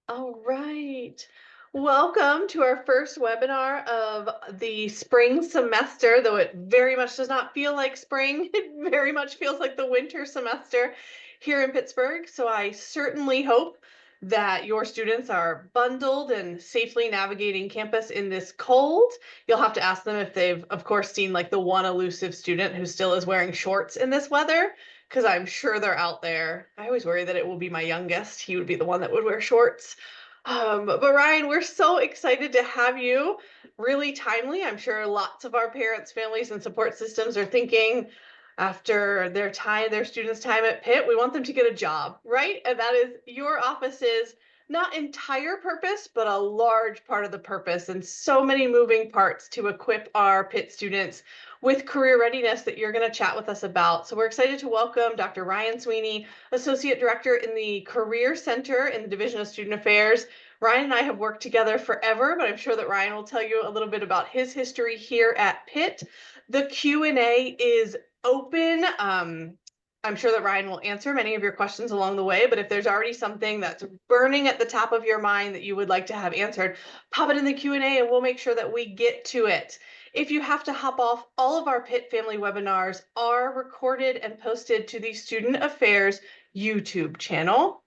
All right. Welcome to our first webinar of the spring semester, though it very much does not feel like spring. It very much feels like the winter semester here in Pittsburgh. So I certainly hope that your students are bundled and safely navigating campus in this cold. You'll have to ask them if they've, of course, seen like the one elusive student who still is wearing shorts in this weather, because I'm sure they're out there. I always worry that it will be my youngest. He would be the one that would wear shorts. But Ryan, we're so excited to have you. Really timely. I'm sure lots of our parents, families, and support systems are thinking after their students' time at Pitt, we want them to get a job, right? And that is your office's not entire purpose, but a large part of the purpose, and so many moving parts to equip our Pitt students with career readiness that you're going to chat with us about. So we're excited to welcome Dr. Ryan Sweeney, Associate Director in the Career Center in the Division of Student Affairs. Ryan and I have worked together forever, but I'm sure that Ryan will tell you a little bit about his history here at Pitt. The Q&A is open. I'm sure that Ryan will answer many of your questions along the way, but if there's already something that's burning at the top of your mind that you would like to have answered, pop it in the Q&A and we'll make sure that we get to it. If you have to hop off, all of our Pitt Family webinars are recorded and posted to the Student Affairs YouTube channel.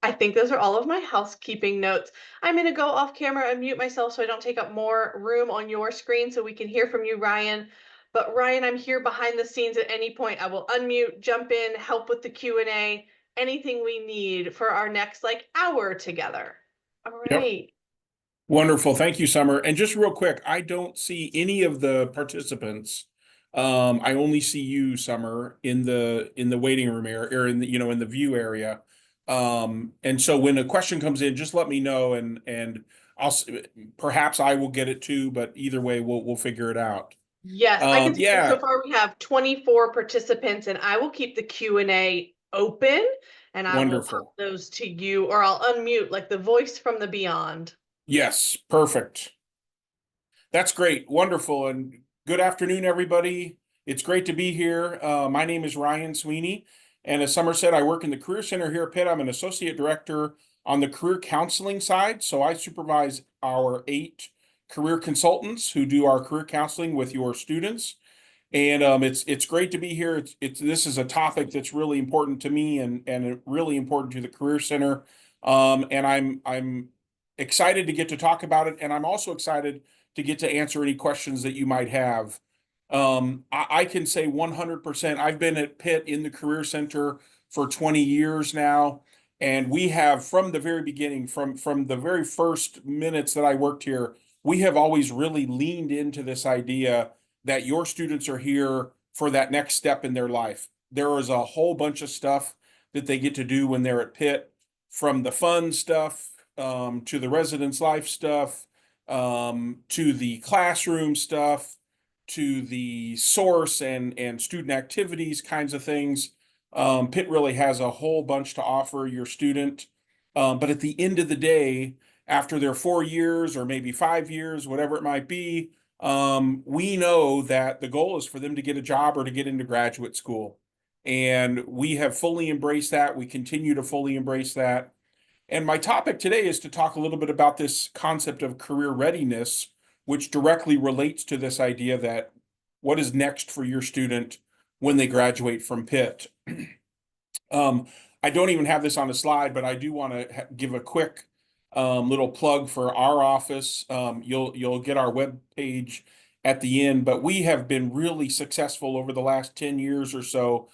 I think those are all of my housekeeping notes. I'm going to go off camera and mute myself so I don't take up more room on your screen so we can hear from you, Ryan. But Ryan, I'm here behind the scenes at any point. I will unmute, jump in, help with the Q&A, anything we need for our next hour together. All Yep. right. Wonderful. Thank you, Summer. And just real quick, I don't see any of the participants. I only see you, Summer, in the waiting room area or in the, in the view area. And so when a question comes in, just let me know and perhaps I will get it too, but either way, we'll figure it out. Yes, I can see that so Yeah, far we have 24 participants, and I will keep the Q&A open, and I will pop wonderful. those to you, or I'll unmute like the voice from the beyond. Yes, perfect. That's great. Wonderful. And good afternoon, everybody. It's great to be here. My name is Ryan Sweeney. And as Summer said, I work in the Career Center here at Pitt. I'm an associate director on the career counseling side. So I supervise our 8 career consultants who do our career counseling with your students. And it's great to be here. This is a topic that's really important to me and really important to the Career Center. And I'm excited to get to talk about it. And I'm also excited to get to answer any questions that you might have. I can say 100%. I've been at Pitt in the Career Center for 20 years now, and we have from the very beginning, from the very first minutes that I worked here, we have always really leaned into this idea that your students are here for that next step in their life. There is a whole bunch of stuff that they get to do when they're at Pitt, from the fun stuff to the residence life stuff, to the classroom stuff, to the source and student activities kinds of things. Pitt really has a whole bunch to offer your student. But at the end of the day, after their 4 years or maybe 5 years, whatever it might be, we know that the goal is for them to get a job or to get into graduate school. And we have fully embraced that. We continue to fully embrace that. And my topic today is to talk a little bit about this concept of career readiness, which directly relates to this idea that what is next for your student when they graduate from Pitt. Um, I don't even have this on a slide, but I do want to give a quick little plug for our office. You'll get our web page at the end, but we have been really successful over the last 10 years or so.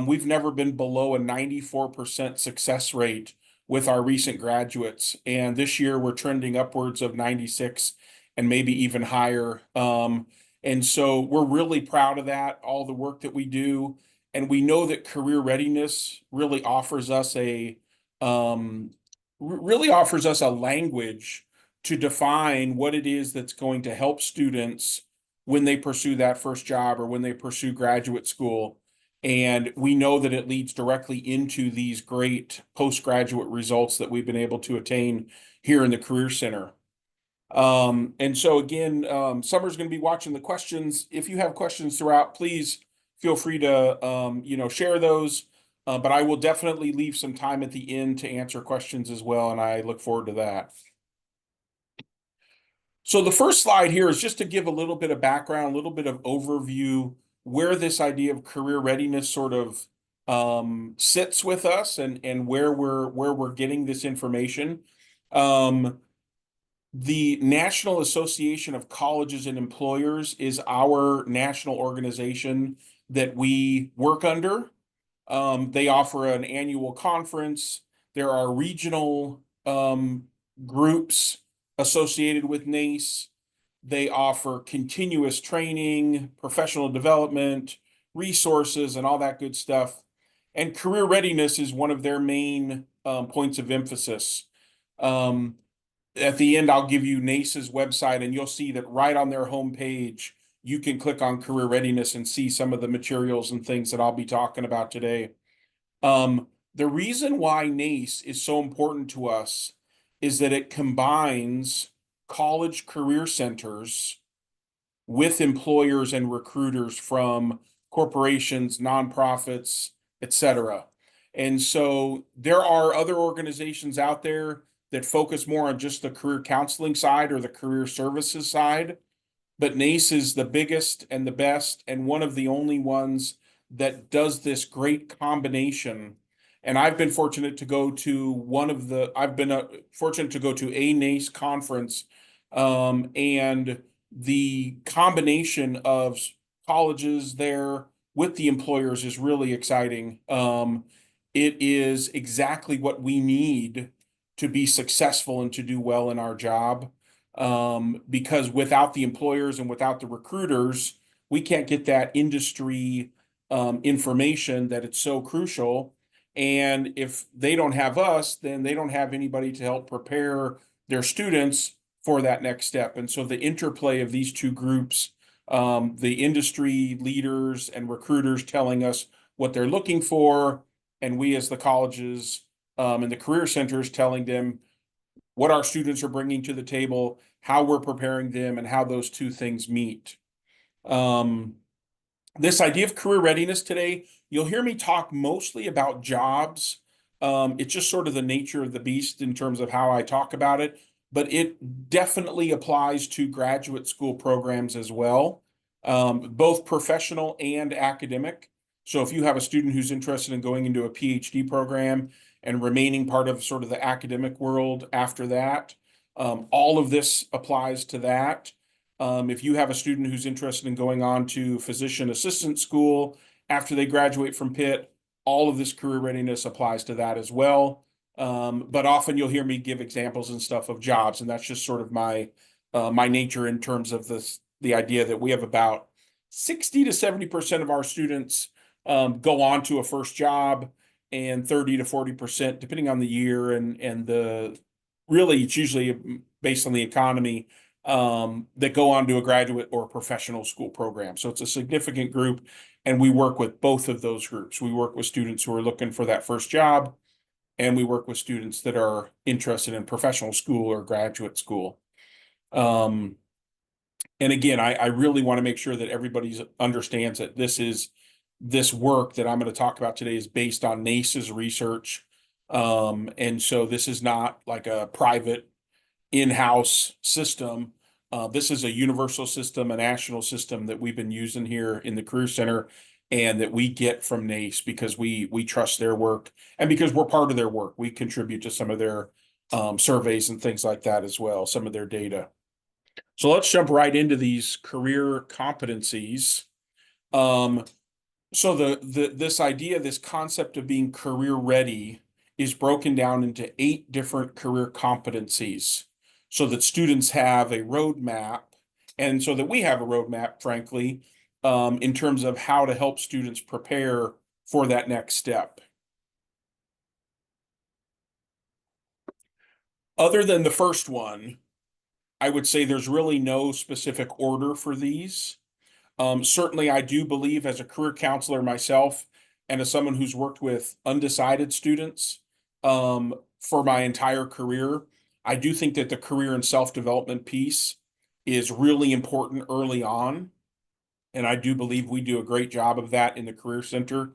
We've never been below a 94% success rate with our recent graduates, and this year we're trending upwards of 96 and maybe even higher. And so we're really proud of that, all the work that we do. And we know that career readiness really offers us a language to define what it is that's going to help students when they pursue that first job or when they pursue graduate school. And we know that it leads directly into these great postgraduate results that we've been able to attain here in the Career Center. And so again, Summer's going to be watching the questions. If you have questions throughout, please feel free to share those. But I will definitely leave some time at the end to answer questions as well, and I look forward to that. So the first slide here is just to give a little bit of background, a little bit of overview, where this idea of career readiness sort of sits with us, and where we're getting this information. Um, the National Association of Colleges and Employers is our national organization that we work under. They offer an annual conference. There are regional groups associated with NACE. They offer continuous training, professional development, resources, and all that good stuff. And career readiness is one of their main points of emphasis. Um, at the end, I'll give you NACE's website, and you'll see that right on their homepage, you can click on career readiness and see some of the materials and things that I'll be talking about today. The reason why NACE is so important to us is that it combines college career centers with employers and recruiters from corporations, nonprofits, etc. And so there are other organizations out there that focus more on just the career counseling side or the career services side. But NACE is the biggest and the best, and one of the only ones that does this great combination. And I've been fortunate to go to fortunate to go to a NACE conference, and the combination of colleges there with the employers is really exciting. It is exactly what we need to be successful and to do well in our job. Because without the employers and without the recruiters, we can't get that industry information that it's so crucial. And if they don't have us, then they don't have anybody to help prepare their students for that next step. And so the interplay of these two groups, the industry leaders and recruiters telling us what they're looking for, and we as the colleges and the career centers telling them what our students are bringing to the table, how we're preparing them, and how those two things meet. Um, this idea of career readiness today, you'll hear me talk mostly about jobs. It's just sort of the nature of the beast in terms of how I talk about it, but it definitely applies to graduate school programs as well, both professional and academic. So if you have a student who's interested in going into a PhD program and remaining part of sort of the academic world after that, all of this applies to that. If you have a student who's interested in going on to physician assistant school after they graduate from Pitt, all of this career readiness applies to that as well. But often you'll hear me give examples and stuff of jobs, and that's just sort of my nature in terms of the idea that we have about 60 to 70% of our students go on to a first job, and 30 to 40%, depending on the year and the really it's usually based on the economy, that go on to a graduate or professional school program. So it's a significant group, and we work with both of those groups. We work with students who are looking for that first job, and we work with students that are interested in professional school or graduate school. Um, and again, I really want to make sure that everybody understands that this work that I'm going to talk about today is based on NACE's research. And so this is not like a private in-house system. This is a universal system, a national system that we've been using here in the Career Center, and that we get from NACE because we trust their work, and because we're part of their work. We contribute to some of their surveys and things like that as well, some of their data. So let's jump right into these career competencies. Um, so this idea, this concept of being career ready is broken down into 8 different career competencies so that students have a roadmap, and so that we have a roadmap, frankly, in terms of how to help students prepare for that next step. Other than the first one, I would say there's really no specific order for these. Certainly, I do believe as a career counselor myself, and as someone who's worked with undecided students for my entire career, I do think that the career and self-development piece is really important early on. And I do believe we do a great job of that in the Career Center.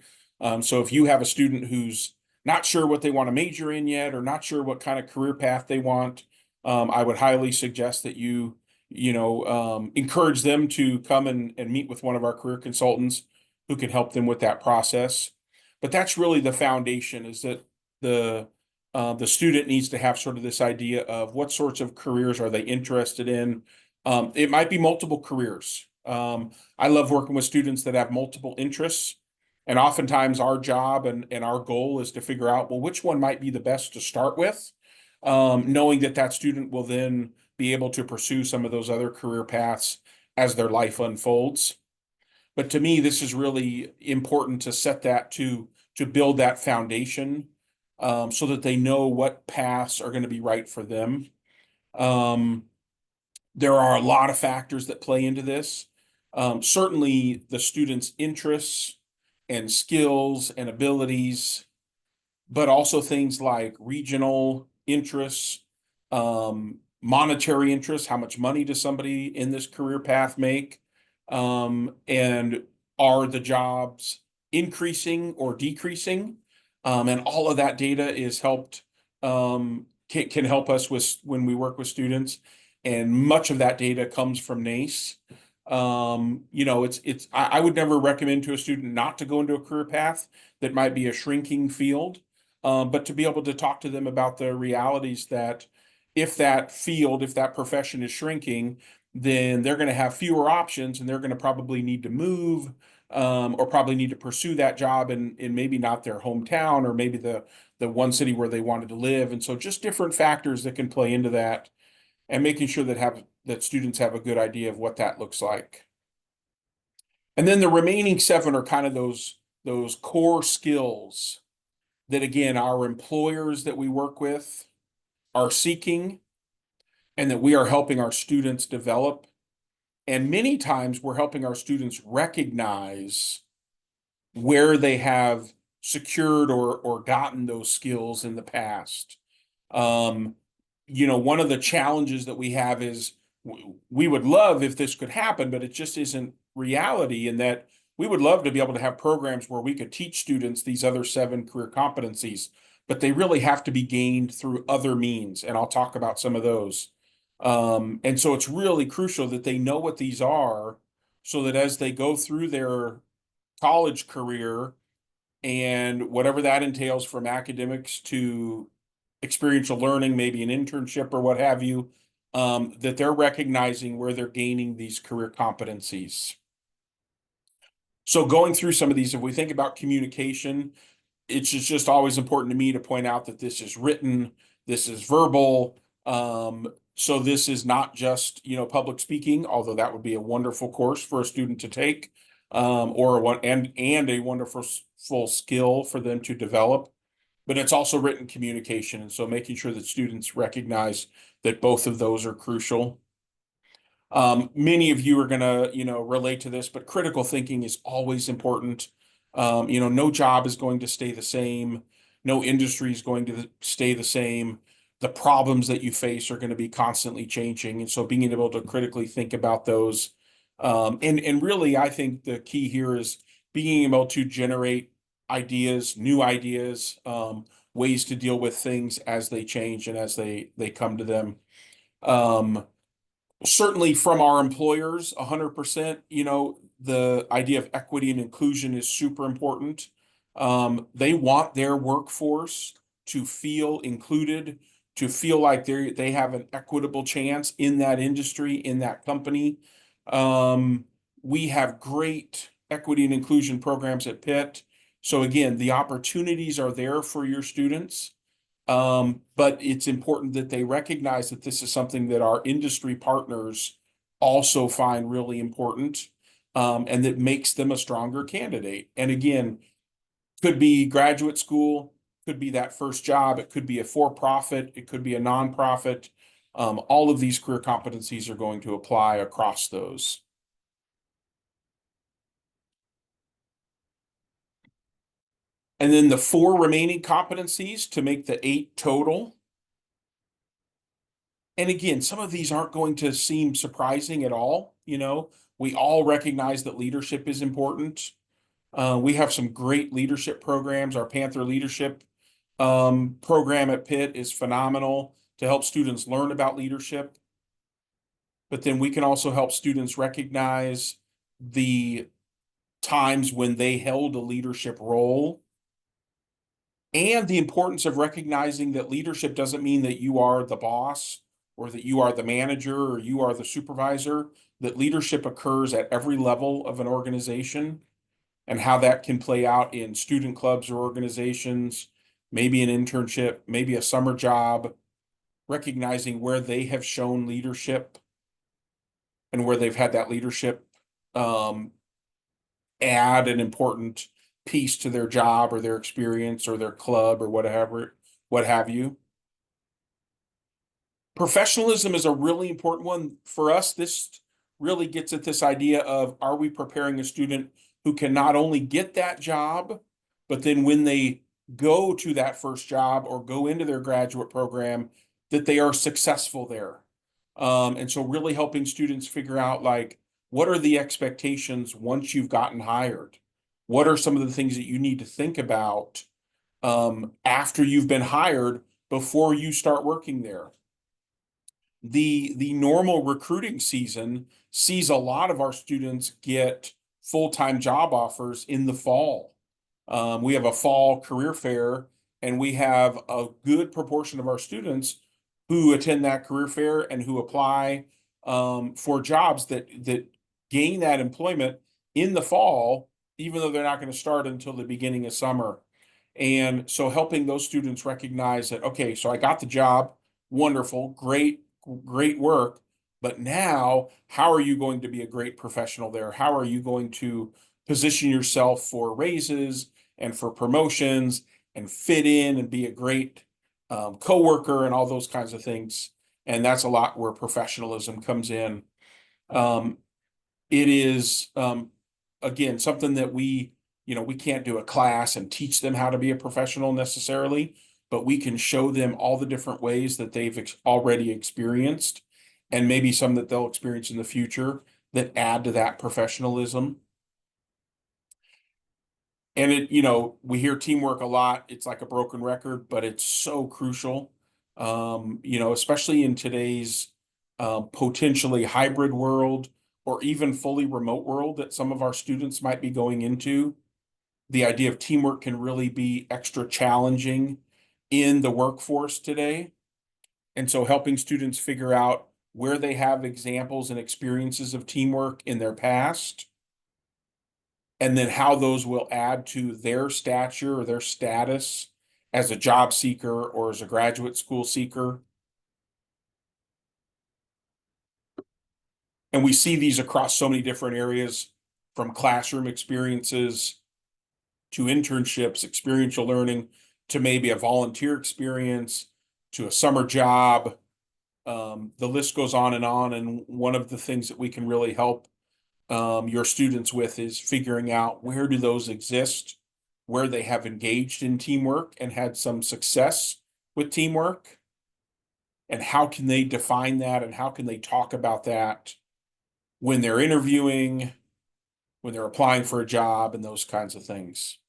So if you have a student who's not sure what they want to major in yet, or not sure what kind of career path they want, I would highly suggest that encourage them to come and meet with one of our career consultants who can help them with that process. But that's really the foundation, is that the the student needs to have sort of this idea of what sorts of careers are they interested in. It might be multiple careers. I love working with students that have multiple interests. And oftentimes our job and our goal is to figure out, well, which one might be the best to start with, knowing that that student will then be able to pursue some of those other career paths as their life unfolds. But to me, this is really important to set that to build that foundation, so that they know what paths are going to be right for them. Um, there are a lot of factors that play into this. Certainly, the student's interests and skills and abilities, but also things like regional interests, monetary interests. How much money does somebody in this career path make? And are the jobs increasing or decreasing? And all of that data is helped, can help us with when we work with students. And much of that data comes from NACE. I would never recommend to a student not to go into a career path that might be a shrinking field, but to be able to talk to them about the realities that if that field, if that profession is shrinking, then they're going to have fewer options, and they're going to probably need to move, or probably need to pursue that job in maybe not their hometown, or maybe the one city where they wanted to live. And so just different factors that can play into that, and making sure that students have a good idea of what that looks like. And then the remaining seven are kind of those core skills that, again, our employers that we work with are seeking, and that we are helping our students develop. And many times we're helping our students recognize where they have secured or gotten those skills in the past. Um, one of the challenges that we have is we would love if this could happen, but it just isn't reality. And that we would love to be able to have programs where we could teach students these other seven career competencies, but they really have to be gained through other means. And I'll talk about some of those. And so it's really crucial that they know what these are, so that as they go through their college career and whatever that entails, from academics to experiential learning, maybe an internship or what have you, that they're recognizing where they're gaining these career competencies. So going through some of these, if we think about communication, it's just always important to me to point out that this is written, this is verbal. So this is not just, public speaking, although that would be a wonderful course for a student to take, or and a wonderful full skill for them to develop. But it's also written communication. And so making sure that students recognize that both of those are crucial. Many of you are going to, relate to this, but critical thinking is always important. No job is going to stay the same. No industry is going to stay the same. The problems that you face are going to be constantly changing. And so being able to critically think about those. And really, I think the key here is being able to generate ideas, new ideas, ways to deal with things as they change and as they come to them. Um, Certainly from our employers, 100%, the idea of equity and inclusion is super important. They want their workforce to feel included, to feel like they have an equitable chance in that industry, in that company. Um, we have great equity and inclusion programs at Pitt. So again, the opportunities are there for your students. But it's important that they recognize that this is something that our industry partners also find really important, and that makes them a stronger candidate. And again, could be graduate school, could be that first job, it could be a for-profit, it could be a nonprofit. All of these career competencies are going to apply across those. And then the four remaining competencies to make the 8 total. And again, some of these aren't going to seem surprising at all. We all recognize that leadership is important. We have some great leadership programs. Our Panther Leadership program at Pitt is phenomenal to help students learn about leadership. But then we can also help students recognize the times when they held a leadership role and the importance of recognizing that leadership doesn't mean that you are the boss or that you are the manager or you are the supervisor, that leadership occurs at every level of an organization and how that can play out in student clubs or organizations, maybe an internship, maybe a summer job, recognizing where they have shown leadership and where they've had that leadership um, add an important piece to their job or their experience or their club or whatever, what have you. Professionalism is a really important one for us. This really gets at this idea of, are we preparing a student who can not only get that job, but then when they go to that first job or go into their graduate program, that they are successful there. And so really helping students figure out, like, what are the expectations once you've gotten hired? What are some of the things that you need to think about after you've been hired before you start working there? The normal recruiting season sees a lot of our students get full-time job offers in the fall. We have a fall career fair, and we have a good proportion of our students who attend that career fair and who apply for jobs that gain that employment in the fall, even though they're not going to start until the beginning of summer. And so helping those students recognize that, okay, so I got the job, wonderful, great work. But now, how are you going to be a great professional there? How are you going to position yourself for raises and for promotions and fit in and be a great coworker and all those kinds of things? And that's a lot where professionalism comes in. Um, it is again something that we can't do a class and teach them how to be a professional necessarily, but we can show them all the different ways that they've already experienced and maybe some that they'll experience in the future that add to that professionalism. And we hear teamwork a lot. It's like a broken record, but it's so crucial. Especially in today's potentially hybrid world or even fully remote world that some of our students might be going into. The idea of teamwork can really be extra challenging in the workforce today. And so helping students figure out where they have examples and experiences of teamwork in their past, and then how those will add to their stature or their status as a job seeker or as a graduate school seeker. And we see these across so many different areas, from classroom experiences to internships, experiential learning, to maybe a volunteer experience, to a summer job. The list goes on. And one of the things that we can really help your students with is figuring out, where do those exist, where they have engaged in teamwork and had some success with teamwork, and how can they define that and how can they talk about that when they're interviewing, when they're applying for a job, and those kinds of things.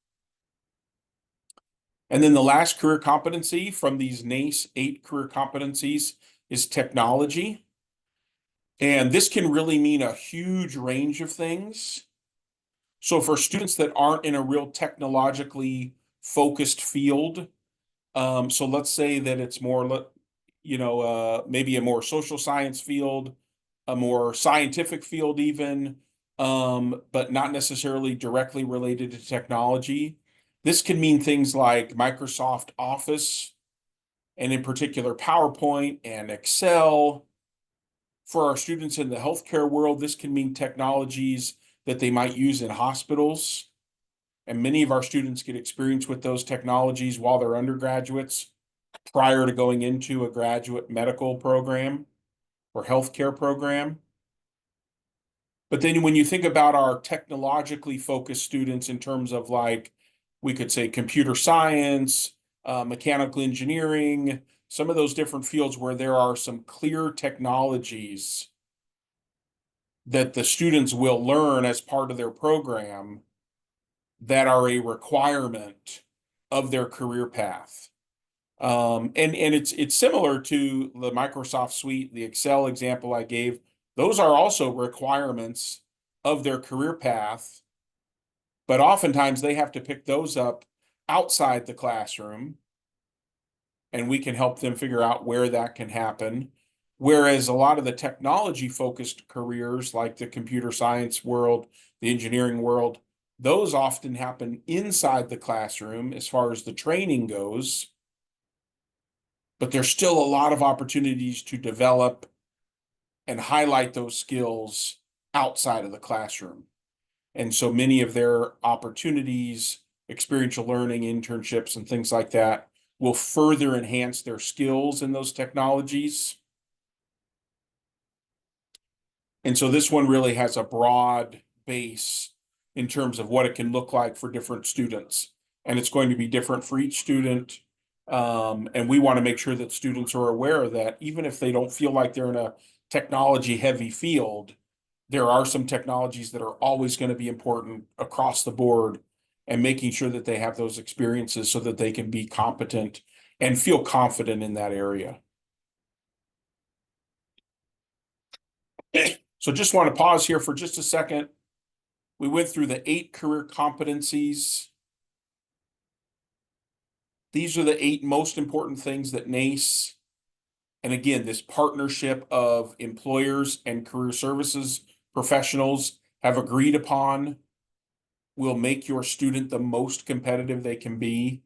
And then the last career competency from these NACE 8 career competencies is technology. And this can really mean a huge range of things. So for students that aren't in a real technologically focused field, so let's say that it's more, maybe a more social science field, a more scientific field even, but not necessarily directly related to technology. This can mean things like Microsoft Office, and in particular PowerPoint and Excel. For our students in the healthcare world, this can mean technologies that they might use in hospitals. And many of our students get experience with those technologies while they're undergraduates, prior to going into a graduate medical program or healthcare program. But then when you think about our technologically focused students in terms of, like, we could say computer science, mechanical engineering, some of those different fields where there are some clear technologies that the students will learn as part of their program, that are a requirement of their career path. And it's similar to the Microsoft Suite, the Excel example I gave. Those are also requirements of their career path, but oftentimes they have to pick those up outside the classroom, and we can help them figure out where that can happen. Whereas a lot of the technology focused careers, like the computer science world, the engineering world, those often happen inside the classroom as far as the training goes. But there's still a lot of opportunities to develop and highlight those skills outside of the classroom. And so many of their opportunities, experiential learning, internships, and things like that will further enhance their skills in those technologies. And so this one really has a broad base in terms of what it can look like for different students. And it's going to be different for each student. And we want to make sure that students are aware of that, even if they don't feel like they're in a technology heavy field, there are some technologies that are always going to be important across the board, and making sure that they have those experiences so that they can be competent and feel confident in that area. So just want to pause here for just a second. We went through the 8 career competencies. These are the 8 most important things that NACE, and again, this partnership of employers and career services professionals have agreed upon, will make your student the most competitive they can be,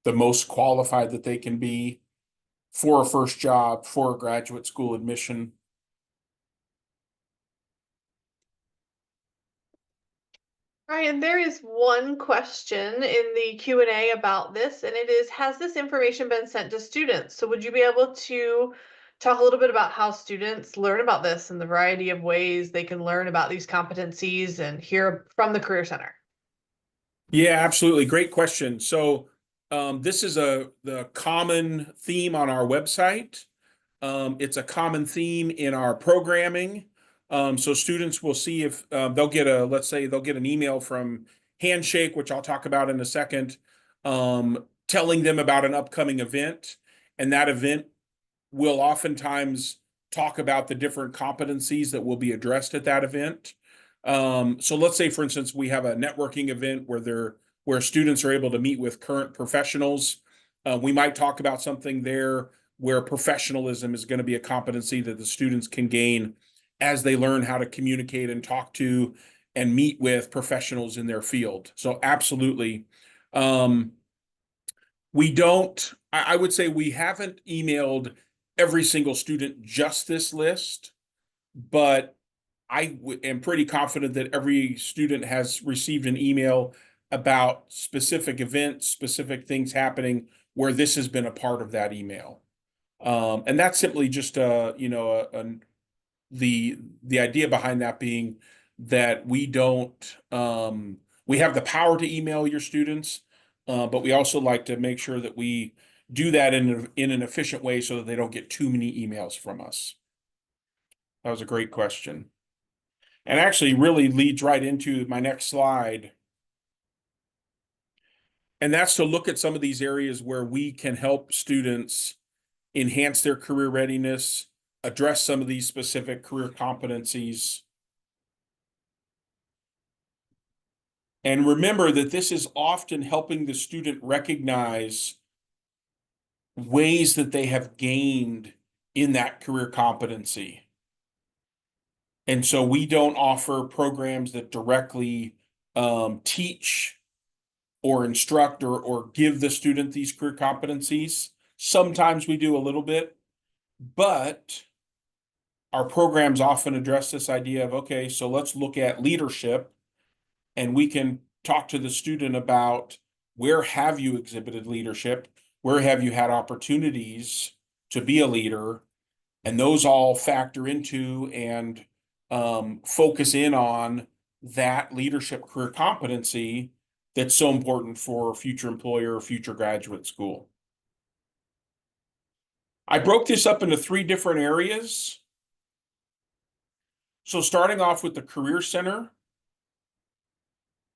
the most qualified that they can be for a first job, for a graduate school admission. Ryan, there is one question in the Q&A about this, and it is, has this information been sent to students? So would you be able to talk a little bit about how students learn about this and the variety of ways they can learn about these competencies and hear from the Career Center? Yeah, absolutely. Great question. So this is the common theme on our website. It's a common theme in our programming. So students will see if they'll get let's say they'll get an email from Handshake, which I'll talk about in a second, telling them about an upcoming event. And that event will oftentimes talk about the different competencies that will be addressed at that event. So let's say, for instance, we have a networking event where students are able to meet with current professionals. We might talk about something there where professionalism is going to be a competency that the students can gain as they learn how to communicate and talk to and meet with professionals in their field. So absolutely. We don't, I would say we haven't emailed every single student just this list, but I am pretty confident that every student has received an email about specific events, specific things happening where this has been a part of that email. And that's simply just the idea behind that being that we don't we have the power to email your students, but we also like to make sure that we do that in an efficient way so that they don't get too many emails from us. That was a great question. And actually really leads right into my next slide. And that's to look at some of these areas where we can help students enhance their career readiness, address some of these specific career competencies. And remember that this is often helping the student recognize ways that they have gained in that career competency. And so we don't offer programs that directly teach or instruct or give the student these career competencies. Sometimes we do a little bit, but our programs often address this idea of, okay, so let's look at leadership, and we can talk to the student about where have you exhibited leadership, where have you had opportunities to be a leader, and those all factor into and focus in on that leadership career competency that's so important for future employer or future graduate school. I broke this up into 3 different areas. So starting off with the Career Center,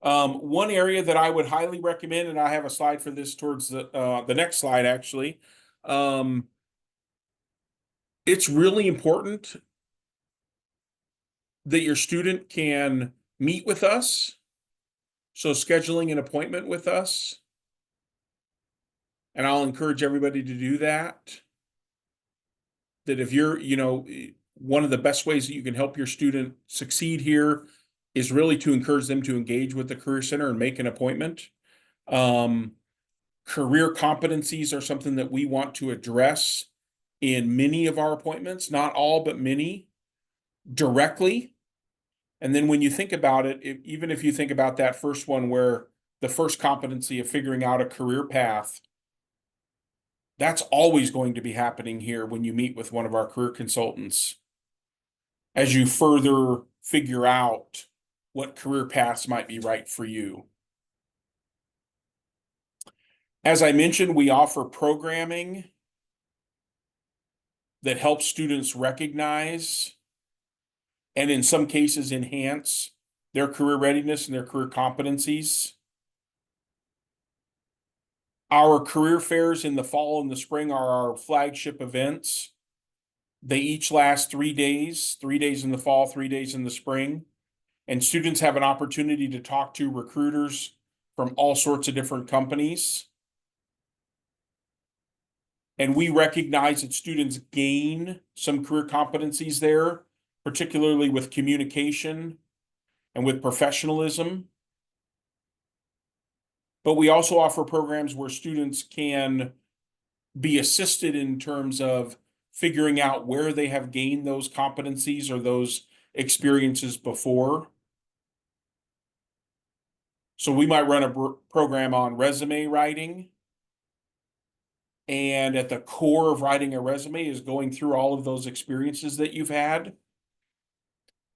One area that I would highly recommend, and I have a slide for this towards the next slide actually. It's really important that your student can meet with us. So scheduling an appointment with us, and I'll encourage everybody to do that. That if you're, one of the best ways that you can help your student succeed here is really to encourage them to engage with the Career Center and make an appointment. Career competencies are something that we want to address in many of our appointments, not all, but many directly. And then when you think about it, even if you think about that first one where the first competency of figuring out a career path, that's always going to be happening here when you meet with one of our career consultants as you further figure out what career paths might be right for you. As I mentioned, we offer programming that helps students recognize and in some cases enhance their career readiness and their career competencies. Our career fairs in the fall and the spring are our flagship events. They each last 3 days, 3 days in the fall, 3 days in the spring. And students have an opportunity to talk to recruiters from all sorts of different companies. And we recognize that students gain some career competencies there, particularly with communication and with professionalism. But we also offer programs where students can be assisted in terms of figuring out where they have gained those competencies or those experiences before. So we might run a program on resume writing. And at the core of writing a resume is going through all of those experiences that you've had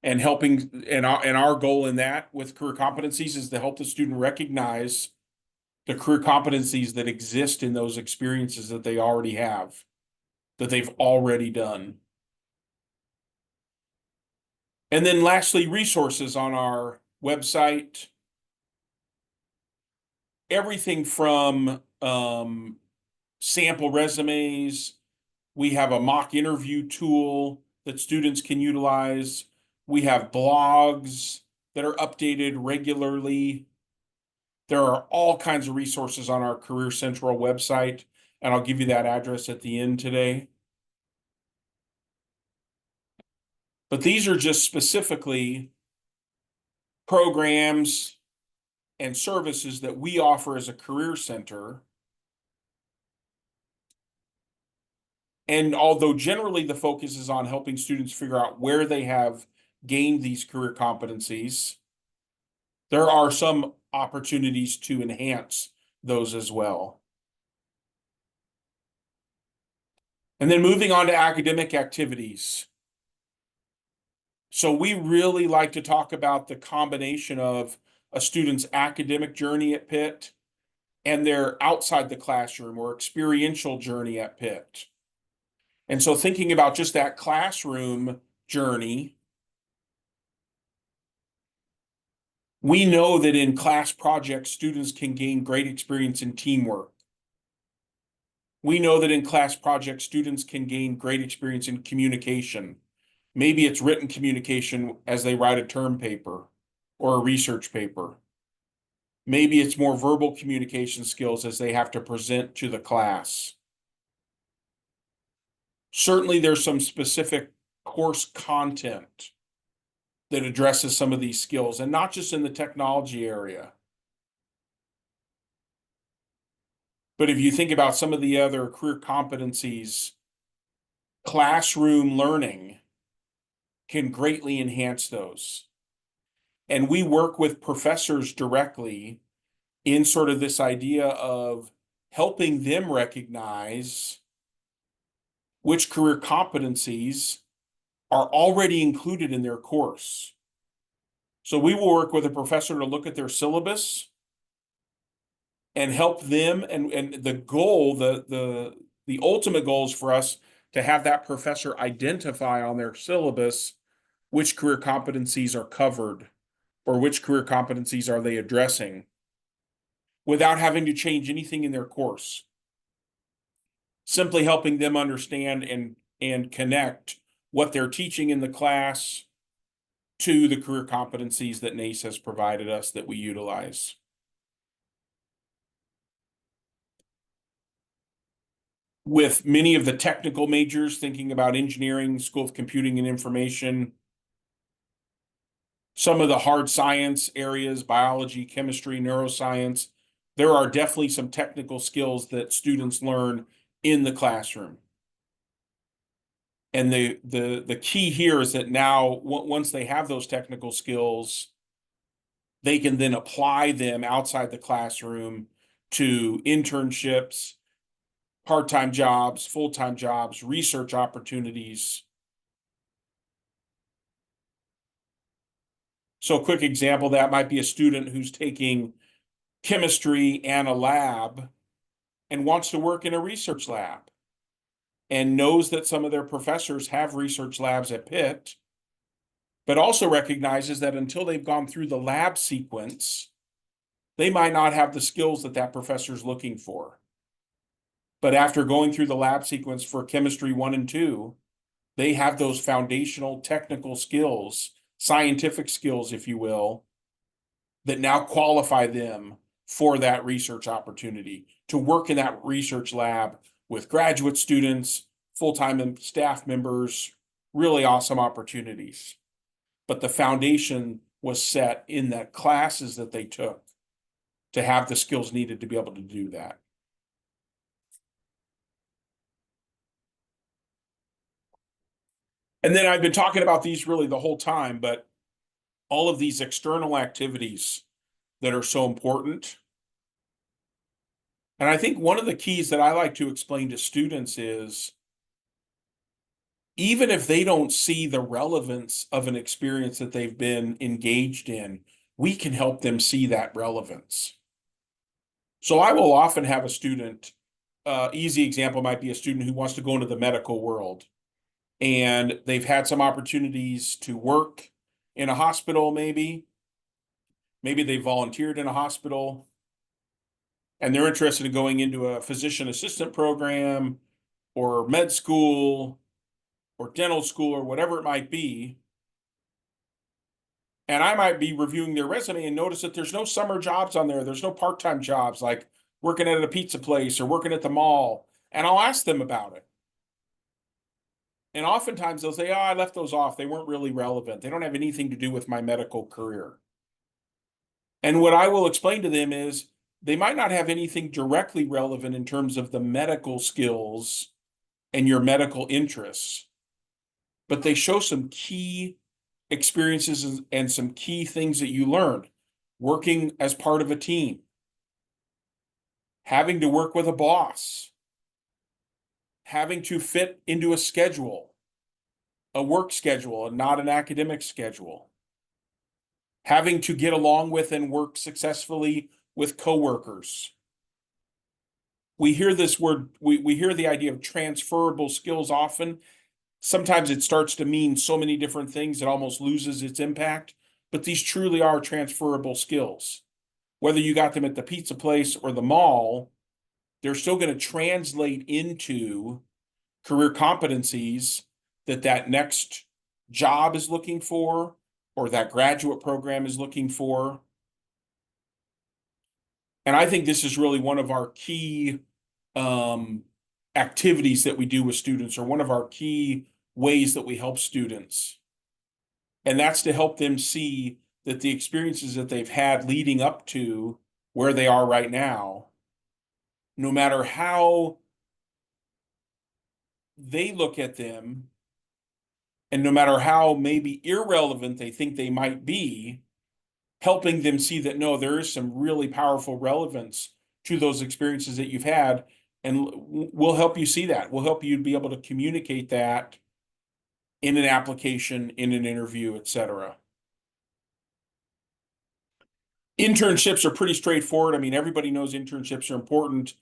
and helping, and our goal in that with career competencies is to help the student recognize the career competencies that exist in those experiences that they already have, that they've already done. And then lastly, resources on our website. Everything from sample resumes. We have a mock interview tool that students can utilize. We have blogs that are updated regularly. There are all kinds of resources on our Career Central website, and I'll give you that address at the end today. But these are just specifically programs and services that we offer as a career center. And although generally the focus is on helping students figure out where they have gained these career competencies, there are some opportunities to enhance those as well. And then moving on to academic activities. So we really like to talk about the combination of a student's academic journey at Pitt and their outside the classroom or experiential journey at Pitt. And so thinking about just that classroom journey, we know that in class projects, students can gain great experience in teamwork. We know that in class projects, students can gain great experience in communication. Maybe it's written communication as they write a term paper or a research paper. Maybe it's more verbal communication skills as they have to present to the class. Certainly, there's some specific course content that addresses some of these skills, and not just in the technology area. But if you think about some of the other career competencies, classroom learning can greatly enhance those. And we work with professors directly in sort of this idea of helping them recognize which career competencies are already included in their course. So we will work with a professor to look at their syllabus and help them, and the goal, the ultimate goal is for us to have that professor identify on their syllabus which career competencies are covered or which career competencies are they addressing without having to change anything in their course. Simply helping them understand and connect what they're teaching in the class to the career competencies that NACE has provided us that we utilize. With many of the technical majors thinking about engineering, School of Computing and Information, some of the hard science areas, biology, chemistry, neuroscience, there are definitely some technical skills that students learn in the classroom. And the key here is that now, once they have those technical skills, they can then apply them outside the classroom to internships, part-time jobs, full-time jobs, research opportunities. So a quick example of that might be a student who's taking chemistry and a lab and wants to work in a research lab and knows that some of their professors have research labs at Pitt, but also recognizes that until they've gone through the lab sequence, they might not have the skills that that professor's looking for. But after going through the lab sequence for chemistry 1 and 2, they have those foundational technical skills, scientific skills, if you will, that now qualify them for that research opportunity to work in that research lab with graduate students, full-time staff members, really awesome opportunities. But the foundation was set in the classes that they took to have the skills needed to be able to do that. And then I've been talking about these really the whole time, but all of these external activities that are so important. And I think one of the keys that I like to explain to students is even if they don't see the relevance of an experience that they've been engaged in, we can help them see that relevance. So I will often have a student, easy example might be a student who wants to go into the medical world, and they've had some opportunities to work in a hospital, maybe they volunteered in a hospital, and they're interested in going into a physician assistant program or med school or dental school or whatever it might be. And I might be reviewing their resume and notice that there's no summer jobs on there. There's no part-time jobs like working at a pizza place or working at the mall. And I'll ask them about it. And oftentimes they'll say, oh, I left those off. They weren't really relevant. They don't have anything to do with my medical career. And what I will explain to them is they might not have anything directly relevant in terms of the medical skills and your medical interests, but they show some key experiences and some key things that you learned. Working as part of a team, having to work with a boss, having to fit into a schedule, a work schedule and not an academic schedule, having to get along with and work successfully with coworkers. We hear this word, we hear the idea of transferable skills often. Sometimes it starts to mean so many different things, it almost loses its impact, but these truly are transferable skills. Whether you got them at the pizza place or the mall, they're still going to translate into career competencies that next job is looking for or that graduate program is looking for. And I think this is really one of our key activities that we do with students, or one of our key ways that we help students. And that's to help them see that the experiences that they've had leading up to where they are right now, no matter how they look at them, and no matter how maybe irrelevant they think they might be, helping them see that no, there is some really powerful relevance to those experiences that you've had. And we'll help you see that. We'll help you be able to communicate that in an application, in an interview, etc. Internships are pretty straightforward. I mean, everybody knows internships are important.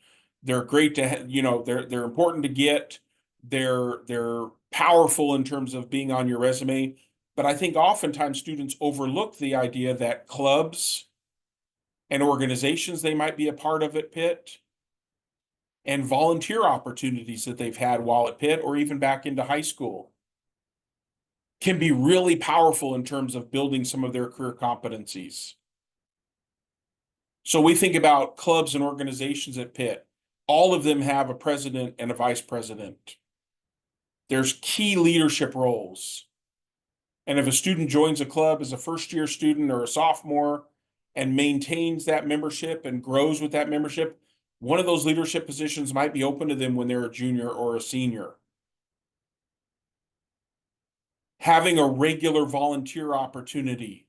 They're great to, they're important to get. They're powerful in terms of being on your resume. But I think oftentimes students overlook the idea that clubs and organizations they might be a part of at Pitt and volunteer opportunities that they've had while at Pitt or even back into high school can be really powerful in terms of building some of their career competencies. So we think about clubs and organizations at Pitt. All of them have a president and a vice president. There's key leadership roles. And if a student joins a club as a first-year student or a sophomore and maintains that membership and grows with that membership, one of those leadership positions might be open to them when they're a junior or a senior. Having a regular volunteer opportunity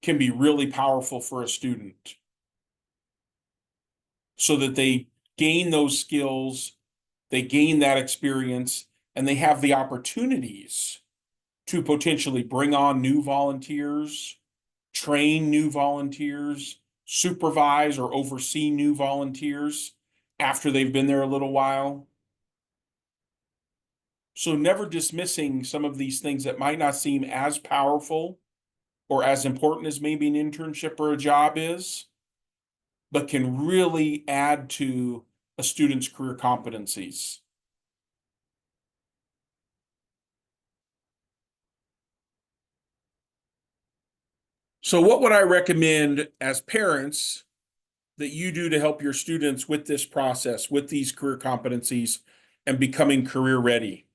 can be really powerful for a student so that they gain those skills, they gain that experience, and they have the opportunities to potentially bring on new volunteers, train new volunteers, supervise or oversee new volunteers after they've been there a little while. So never dismissing some of these things that might not seem as powerful or as important as maybe an internship or a job is, but can really add to a student's career competencies. So what would I recommend as parents that you do to help your students with this process, with these career competencies and becoming career ready?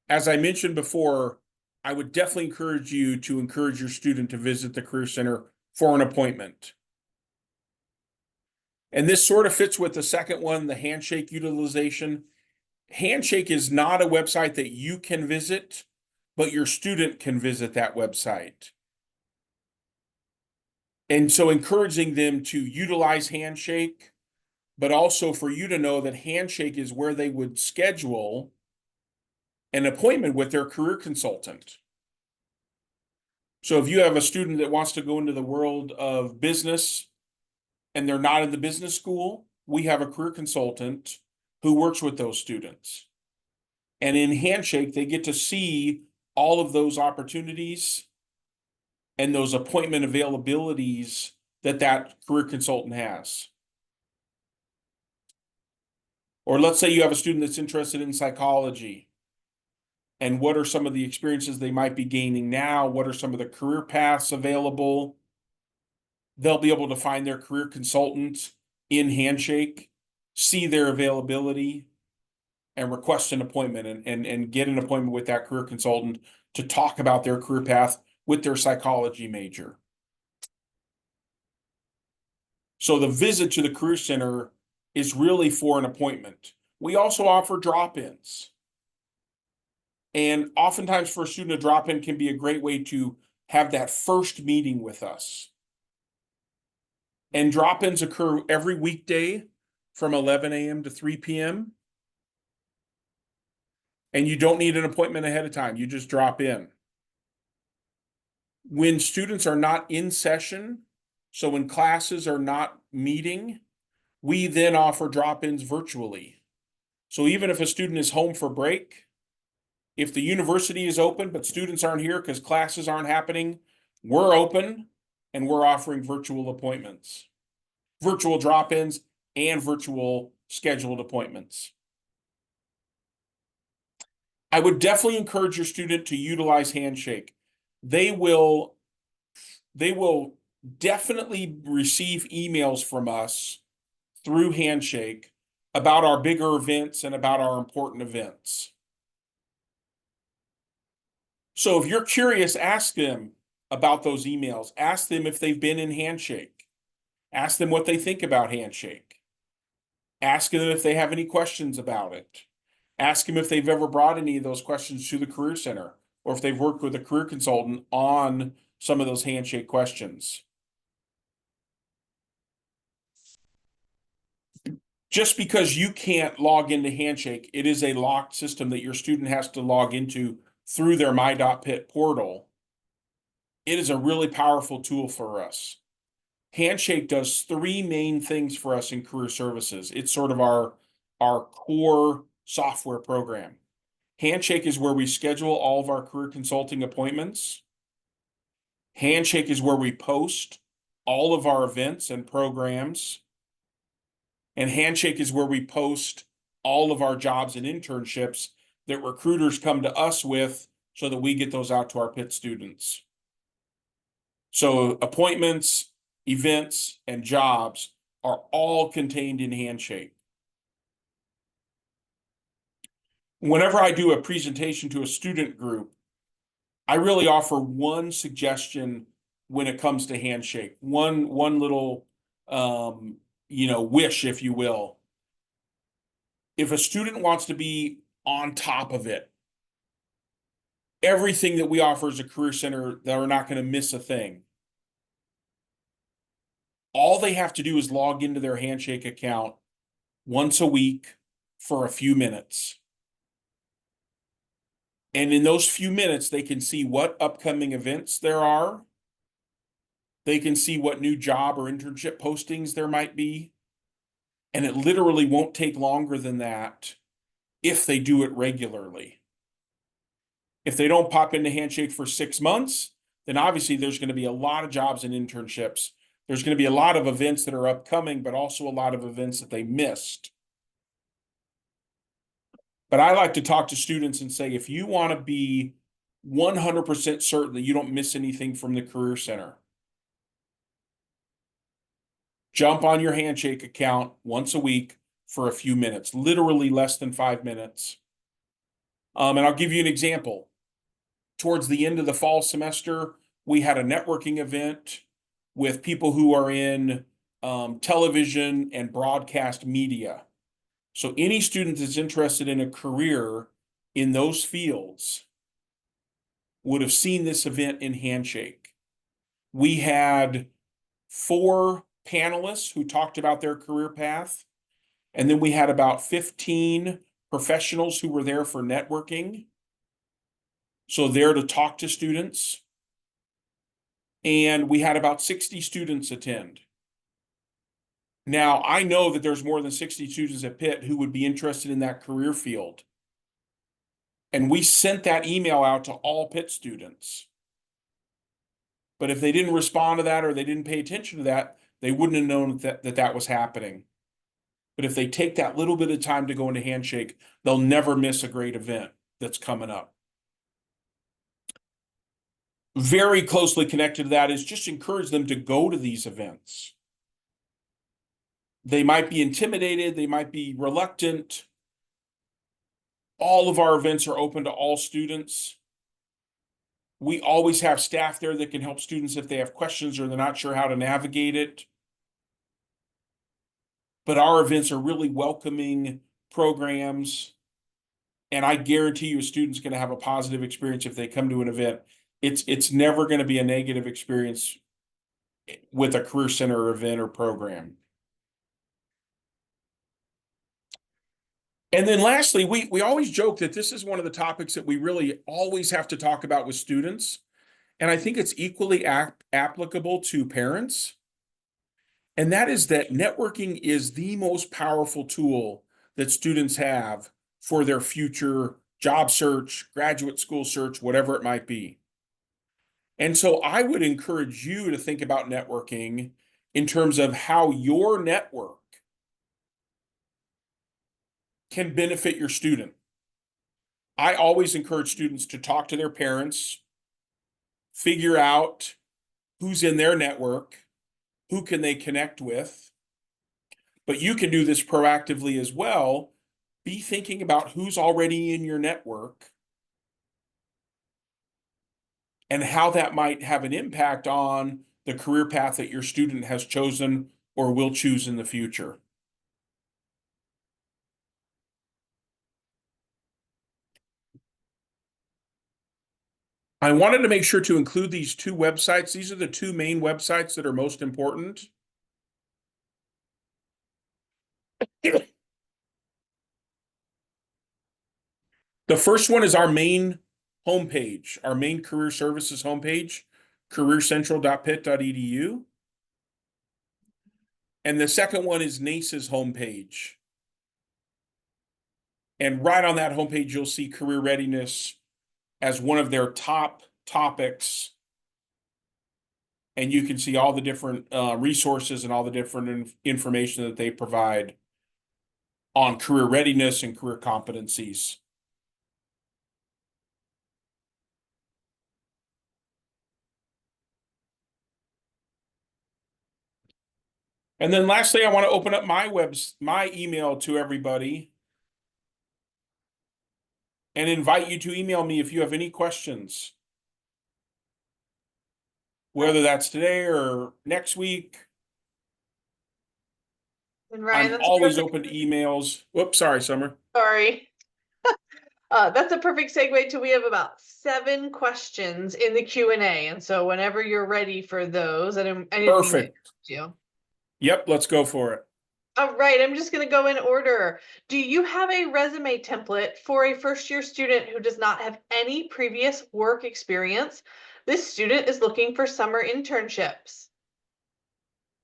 As I mentioned before, I would definitely encourage you to encourage your student to visit the Career Center for an appointment. And this sort of fits with the second one, the handshake utilization. Handshake is not a website that you can visit, but your student can visit that website. And so encouraging them to utilize Handshake, but also for you to know that Handshake is where they would schedule an appointment with their career consultant. So if you have a student that wants to go into the world of business and they're not in the business school, we have a career consultant who works with those students. And in Handshake, they get to see all of those opportunities and those appointment availabilities that that career consultant has. Or let's say you have a student that's interested in psychology. And what are some of the experiences they might be gaining now? What are some of the career paths available? They'll be able to find their career consultant in Handshake, see their availability, and request an appointment and get an appointment with that career consultant to talk about their career path with their psychology major. So the visit to the Career Center is really for an appointment. We also offer drop-ins. And oftentimes for a student, a drop-in can be a great way to have that first meeting with us. And drop-ins occur every weekday from 11 a.m. to 3 p.m. And you don't need an appointment ahead of time. You just drop in. When students are not in session, so when classes are not meeting, we then offer drop-ins virtually. So even if a student is home for break, if the university is open, but students aren't here because classes aren't happening, we're open and we're offering virtual appointments, virtual drop-ins and virtual scheduled appointments. I would definitely encourage your student to utilize Handshake. They will definitely receive emails from us through Handshake about our bigger events and about our important events. So if you're curious, ask them about those emails. Ask them if they've been in Handshake. Ask them what they think about Handshake. Ask them if they have any questions about it. Ask them if they've ever brought any of those questions to the Career Center or if they've worked with a career consultant on some of those Handshake questions. Just because you can't log into Handshake, it is a locked system that your student has to log into through their My.Pitt portal. It is a really powerful tool for us. Handshake does three main things for us in career services. It's sort of our core software program. Handshake is where we schedule all of our career consulting appointments. Handshake is where we post all of our events and programs. And Handshake is where we post all of our jobs and internships that recruiters come to us with so that we get those out to our Pitt students. So appointments, events, and jobs are all contained in Handshake. Whenever I do a presentation to a student group, I really offer one suggestion when it comes to Handshake, one little wish, if you will. If a student wants to be on top of it, everything that we offer as a career center, they're not going to miss a thing. All they have to do is log into their Handshake account once a week for a few minutes. And in those few minutes, they can see what upcoming events there are. They can see what new job or internship postings there might be. And it literally won't take longer than that if they do it regularly. If they don't pop into Handshake for 6 months, then obviously there's going to be a lot of jobs and internships. There's going to be a lot of events that are upcoming, but also a lot of events that they missed. But I like to talk to students and say, if you want to be 100% certain that you don't miss anything from the Career Center, jump on your Handshake account once a week for a few minutes, literally less than 5 minutes. And I'll give you an example. Towards the end of the fall semester, we had a networking event with people who are in television and broadcast media. So any student that's interested in a career in those fields would have seen this event in Handshake. We had 4 panelists who talked about their career path, and then we had about 15 professionals who were there for networking. So there to talk to students. And we had about 60 students attend. Now, I know that there's more than 60 students at Pitt who would be interested in that career field. And we sent that email out to all Pitt students. But if they didn't respond to that or they didn't pay attention to that, they wouldn't have known that was happening. But if they take that little bit of time to go into Handshake, they'll never miss a great event that's coming up. Very closely connected to that is just encourage them to go to these events. They might be intimidated, they might be reluctant. All of our events are open to all students. We always have staff there that can help students if they have questions or they're not sure how to navigate it. But our events are really welcoming programs. And I guarantee you a student's going to have a positive experience if they come to an event. It's never going to be a negative experience with a career center event or program. And then lastly, we always joke that this is one of the topics that we really always have to talk about with students. And I think it's equally applicable to parents. And that is that networking is the most powerful tool that students have for their future job search, graduate school search, whatever it might be. And so I would encourage you to think about networking in terms of how your network can benefit your student. I always encourage students to talk to their parents, figure out who's in their network, who can they connect with. But you can do this proactively as well. Be thinking about who's already in your network and how that might have an impact on the career path that your student has chosen or will choose in the future. I wanted to make sure to include these 2 websites. These are the 2 main websites that are most important. The first one is our main homepage, our main career services homepage, careercentral.pitt.edu. And the second one is NACE's homepage. And right on that homepage, you'll see career readiness as one of their top topics. And you can see all the different resources and all the different information that they provide on career readiness and career competencies. And then lastly, I want to open up my email to everybody and invite you to email me if you have any questions, whether that's today or next week. And Ryan, I'm that's a always perfect, open to emails. Whoops, sorry, Summer. sorry. That's a perfect segue to we have about 7 questions in the Q&A. And so whenever you're ready for those, I didn't mean to interrupt Perfect. you. Yep, let's go for it. All right, I'm just going to go in order. Do you have a resume template for a first-year student who does not have any previous work experience? This student is looking for summer internships.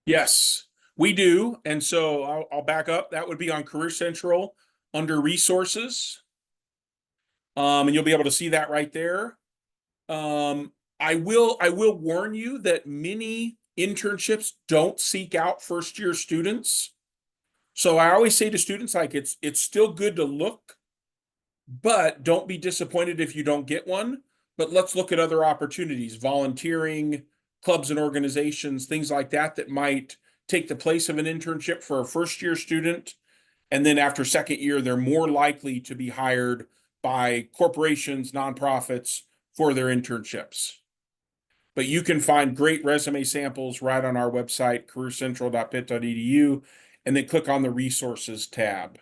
Yes, we do. And so I'll back up. That would be on Career Central under resources. And you'll be able to see that right there. I will warn you that many internships don't seek out first year students. So I always say to students, like, it's still good to look, but don't be disappointed if you don't get one. But let's look at other opportunities, volunteering, clubs and organizations, things like that, that might take the place of an internship for a first year student. And then after second year, they're more likely to be hired by corporations, nonprofits for their internships. But you can find great resume samples right on our website, careercentral.pitt.edu, and then click on the resources tab.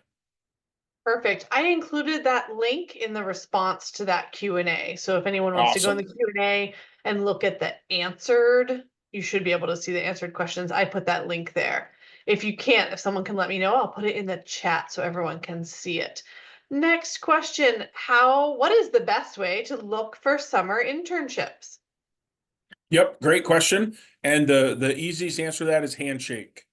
Perfect. I included that link in the response to that Q&A. So if anyone wants to go in the Awesome. Q&A and look at the answered, you should be able to see the answered questions. I put that link there. If you can't, if someone can let me know, I'll put it in the chat so everyone can see it. Next question, what is the best way to look for summer internships? Yep, great question. And the easiest answer to that is Handshake,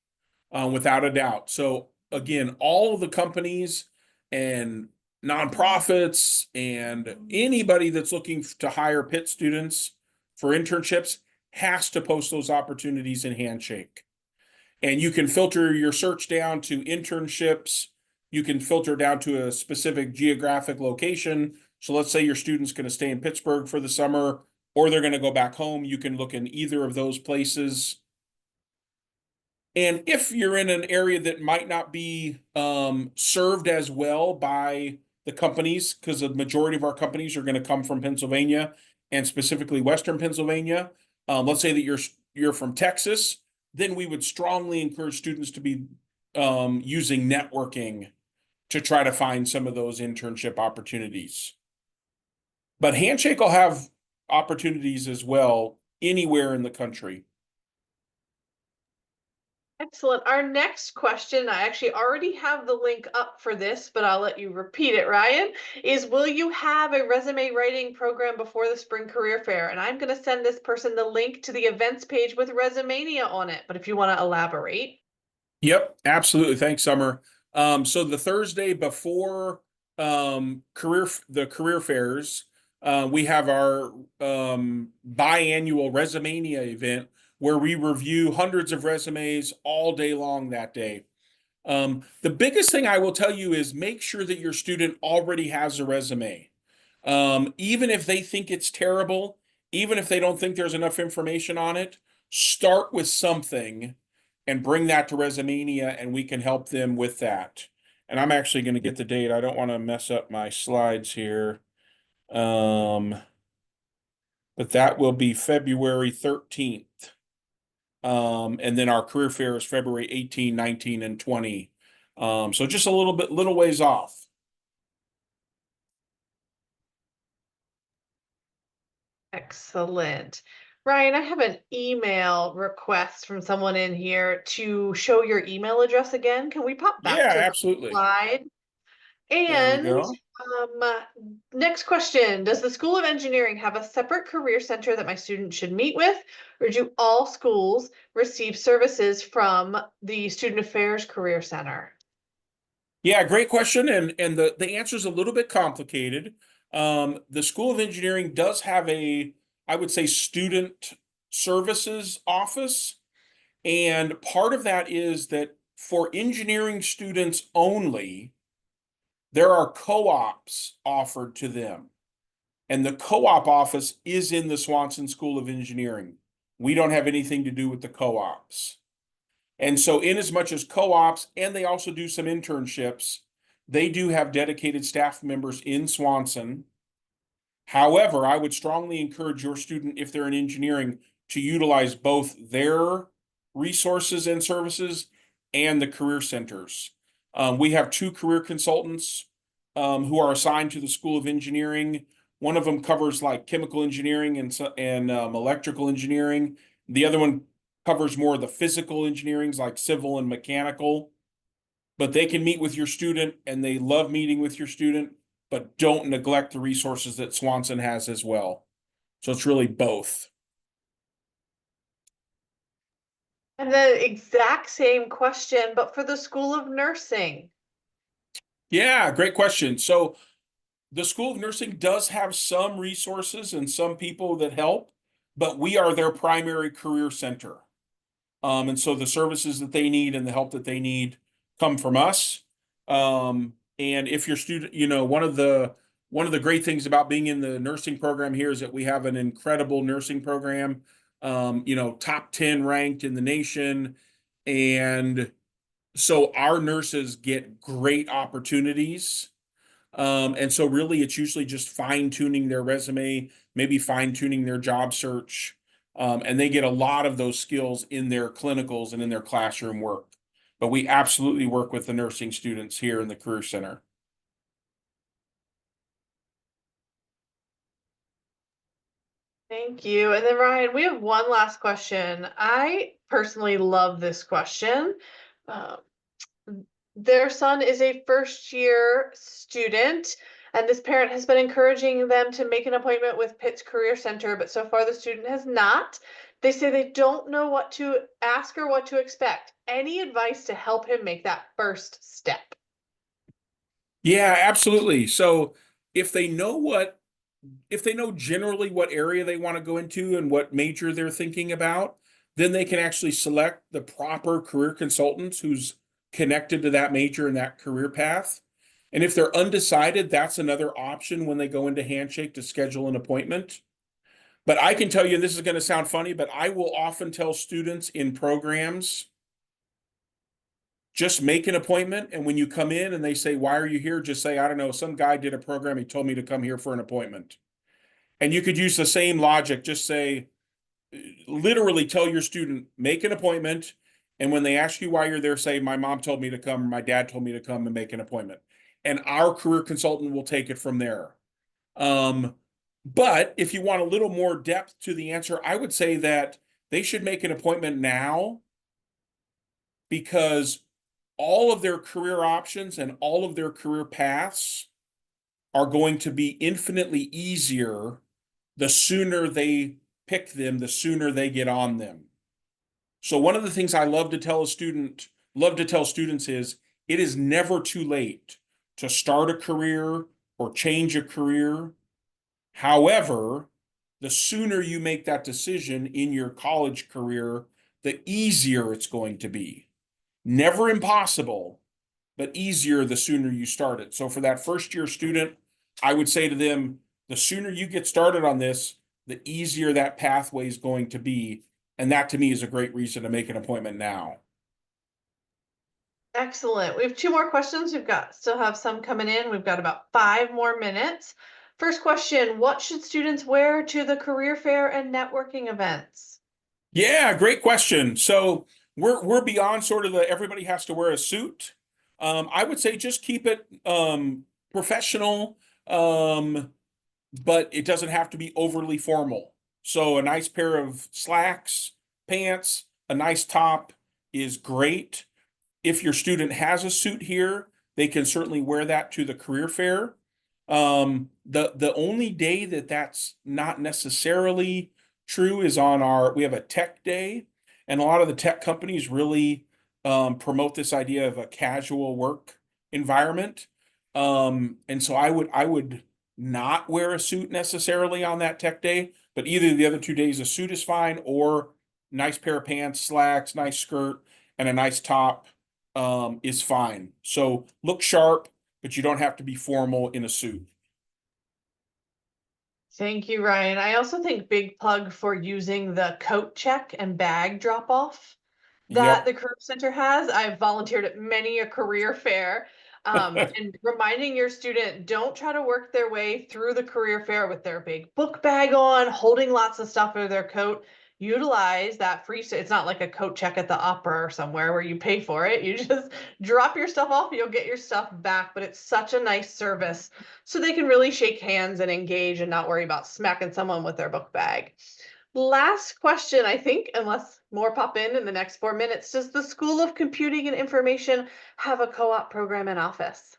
without a doubt. So again, all of the companies and nonprofits and anybody that's looking to hire Pitt students for internships has to post those opportunities in Handshake. And you can filter your search down to internships. You can filter down to a specific geographic location. So let's say your student's going to stay in Pittsburgh for the summer, or they're going to go back home. You can look in either of those places. And if you're in an area that might not be served as well by the companies, because the majority of our companies are going to come from Pennsylvania and specifically Western Pennsylvania. Let's say that you're from Texas, then we would strongly encourage students to be using networking to try to find some of those internship opportunities. But Handshake will have opportunities as well anywhere in the country. Excellent. Our next question, I actually already have the link up for this, but I'll let you repeat it, Ryan, is will you have a resume writing program before the spring career fair? And I'm going to send this person the link to the events page with Resumania on it. But if you want to elaborate. Yep, absolutely. Thanks, Summer. So the Thursday before the career fairs, we have our biannual Resumania event where we review hundreds of resumes all day long that day. The biggest thing I will tell you is make sure that your student already has a resume. Even if they think it's terrible, even if they don't think there's enough information on it, start with something and bring that to Resumania and we can help them with that. And I'm actually going to get the date. I don't want to mess up my slides here. But that will be February 13th. And then our career fair is February 18, 19, and 20. So just a little ways off. Excellent. Ryan, I have an email request from someone in here to show your email address again. Can we pop back Yeah, to the absolutely. slide? There we And go. next question, does the School of Engineering have a separate career center that my student should meet with, or do all schools receive services from the Student Affairs Career Center? Yeah, great question. And the answer is a little bit complicated. The School of Engineering does have a, I would say, student services office. And part of that is that for engineering students only, there are co-ops offered to them. And the co-op office is in the Swanson School of Engineering. We don't have anything to do with the co-ops. And so, in as much as co-ops, and they also do some internships, they do have dedicated staff members in Swanson. However, I would strongly encourage your student, if they're in engineering, to utilize both their resources and services and the career centers. We have two career consultants who are assigned to the School of Engineering. One of them covers like chemical engineering and electrical engineering. The other one covers more of the physical engineerings like civil and mechanical. But they can meet with your student and they love meeting with your student, but don't neglect the resources that Swanson has as well. So it's really both. And the exact same question, but for the School of Nursing. Yeah, great question. So the School of Nursing does have some resources and some people that help, but we are their primary career center. And so the services that they need and the help that they need come from us. And if your student, one of the great things about being in the nursing program here is that we have an incredible nursing program, top 10 ranked in the nation. And so our nurses get great opportunities. And so really it's usually just fine tuning their resume, maybe fine tuning their job search. And they get a lot of those skills in their clinicals and in their classroom work. But we absolutely work with the nursing students here in the Career Center. Thank you. And then Ryan, we have one last question. I personally love this question. Uh, their son is a first year student, and this parent has been encouraging them to make an appointment with Pitt's Career Center, but so far the student has not. They say they don't know what to ask or what to expect. Any advice to help him make that first step? Yeah, absolutely. So if they know if they know generally what area they want to go into and what major they're thinking about, then they can actually select the proper career consultants who's connected to that major and that career path. And if they're undecided, that's another option when they go into Handshake to schedule an appointment. But I can tell you, and this is going to sound funny, but I will often tell students in programs, just make an appointment. And when you come in and they say, "Why are you here?" Just say, "I don't know, some guy did a program. He told me to come here for an appointment." And you could use the same logic. Just say, literally tell your student, make an appointment. And when they ask you why you're there, say, "My mom told me to come, or my dad told me to come and make an appointment." And our career consultant will take it from there. Um, but if you want a little more depth to the answer, I would say that they should make an appointment now because all of their career options and all of their career paths are going to be infinitely easier the sooner they pick them, the sooner they get on them. So one of the things I love to tell students is it is never too late to start a career or change a career. However, the sooner you make that decision in your college career, the easier it's going to be. Never impossible, but easier the sooner you start it. So for that first year student, I would say to them, the sooner you get started on this, the easier that pathway is going to be. And that to me is a great reason to make an appointment now. Excellent. We have two more questions. We've got still have some coming in. We've got about 5 more minutes. First question, what should students wear to the career fair and networking events? Yeah, great question. So we're beyond sort of the everybody has to wear a suit. I would say just keep it professional, but it doesn't have to be overly formal. So a nice pair of slacks, pants, a nice top is great. If your student has a suit here, they can certainly wear that to the career fair. The only day that that's not necessarily true is on we have a tech day, and a lot of the tech companies really promote this idea of a casual work environment. And so I would not wear a suit necessarily on that tech day, but either the other 2 days, a suit is fine, or nice pair of pants, slacks, nice skirt, and a nice top is fine. So look sharp, but you don't have to be formal in a suit. Thank you, Ryan. I also think big plug for using the coat check and bag drop off that Yep. the Career Center has. I've volunteered at many a career fair. And reminding your student, don't try to work their way through the career fair with their big book bag on, holding lots of stuff in their coat. Utilize that free, it's not like a coat check at the opera or somewhere where you pay for it. You just drop your stuff off, you'll get your stuff back, but it's such a nice service. So they can really shake hands and engage and not worry about smacking someone with their book bag. Last question, I think, unless more pop in the next 4 minutes. Does the School of Computing and Information have a co-op program in office?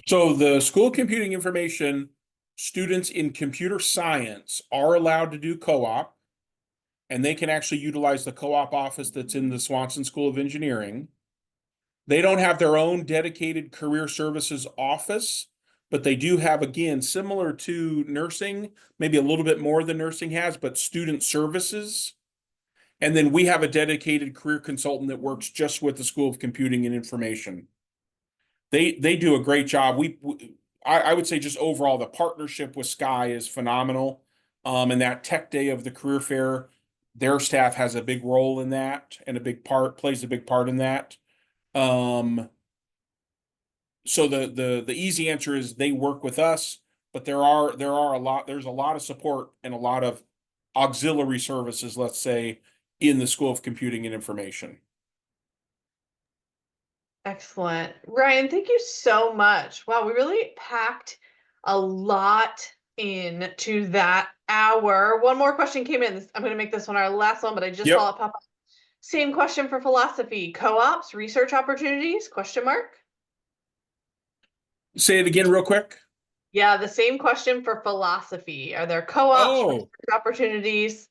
So the School of Computing Information students in computer science are allowed to do co-op, and they can actually utilize the co-op office that's in the Swanson School of Engineering. They don't have their own dedicated career services office, but they do have, again, similar to nursing, maybe a little bit more than nursing has, but student services. And then we have a dedicated career consultant that works just with the School of Computing and Information. They do a great job. I would say just overall the partnership with Sky is phenomenal. And that tech day of the career fair, their staff has a big role in that, and a big part plays a big part in that. Um, so the easy answer is they work with us, but there's a lot of support and a lot of auxiliary services, let's say, in the School of Computing and Information. Excellent. Ryan, thank you so much. Wow, we really packed a lot into that hour. One more question came in. I'm going to make this one our last one, but I just saw Yep. it pop up. Same question for philosophy. Co-ops, research opportunities, question mark? Say it again real quick. Yeah, the same question for philosophy. Are there co-ops, Oh, research opportunities?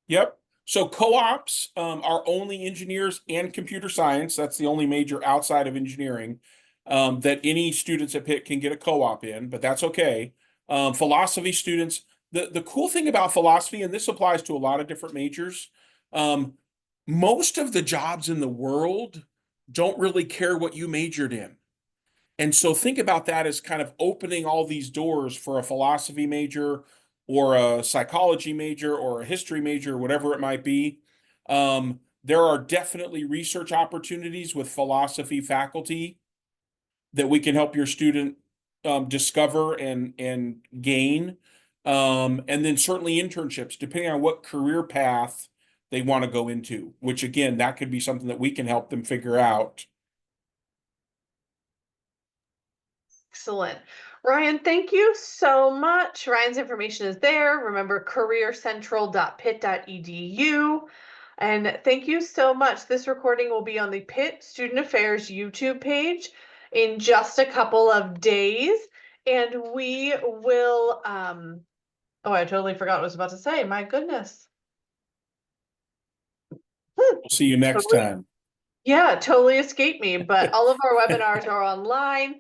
yep. So co-ops are only engineers and computer science. That's the only major outside of engineering that any students at Pitt can get a co-op in, but that's okay. Philosophy students, the cool thing about philosophy, and this applies to a lot of different majors, um, most of the jobs in the world don't really care what you majored in. And so think about that as kind of opening all these doors for a philosophy major or a psychology major or a history major, whatever it might be. There are definitely research opportunities with philosophy faculty that we can help your student discover and gain. And then certainly internships, depending on what career path they want to go into, which again, that could be something that we can help them figure out. Excellent. Ryan, thank you so much. Ryan's information is there. Remember careercentral.pitt.edu. And thank you so much. This recording will be on the Pitt Student Affairs YouTube page in just a couple of days. And we will, oh, I totally forgot what I was about to say. My goodness. We'll see you next Totally, time. yeah, totally escaped me. But all of our webinars are online.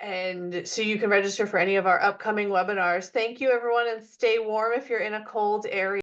And so you can register for any of our upcoming webinars. Thank you, everyone, and stay warm if you're in a cold area.